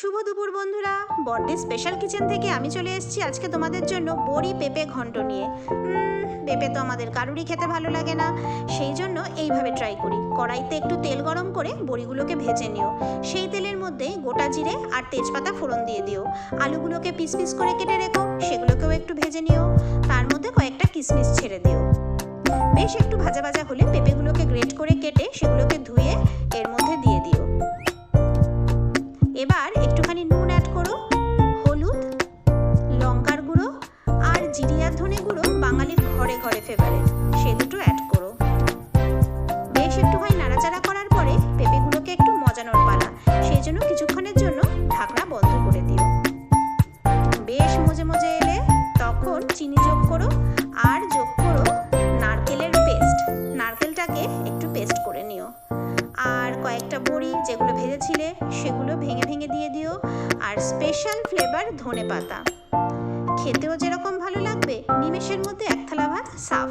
শুভ দুপুর বন্ধুরা, বড়দি special kitchen থেকে আমি চলে এসেছি আজকে তোমাদের জন্য বড়ি পেঁপে ঘন্ট নিয়ে। পেঁপে তো আমাদের কারুরই খেতে ভালো লাগে না, সেই জন্য এইভাবে ট্রাই করি। কড়াইতে একটু তেল গরম করে বড়িগুলোকে ভেজে নিও। সেই তেলের মধ্যে গোটা জিরে আর তেজপাতা ফোড়ন দিয়ে দিও। আলুগুলোকে পিস পিস করে কেটে রেখো, সেগুলোকেও একটু ভেজে নিও। তার মধ্যে কয়েকটা কিশমিশ ছেড়ে দিও। বেশ একটু ভাজা ভাজা হলে পেঁপেগুলোকে গ্রেট করে কেটে সেগুলোকে ধুয়ে এর মধ্যে দিয়ে দিও। এবার একটুখানি নুন অ্যাড করো, হলুদ, লঙ্কার গুঁড়ো আর জিরে আর ধনে গুঁড়ো বাঙালির ঘরে ঘরে ফেভারিট, সে দুটো অ্যাড করো। বেশ একটুখানি নাড়াচাড়া করার পরে পেঁপেগুলোকে একটু মজানোর পালা, সেই জন্য কিছুক্ষণের জন্য ঢাকনা বন্ধ করে দিও। বেশ মজে মজে এলে তখন চিনি যোগ করো আর যোগ করো নারকেলের পেস্ট। নারকেলটাকে একটু পেস্ট করে নিও। আর কয়েকটা বড়ি যেগুলো ভেজেছিলে সেগুলো ভেঙে ভেঙে দিয়ে দিও। আর স্পেশাল ফ্লেভার ধনে পাতা। খেতেও যেরকম ভালো লাগবে, নিমেষের মধ্যে এক থালা ভাত সাফ।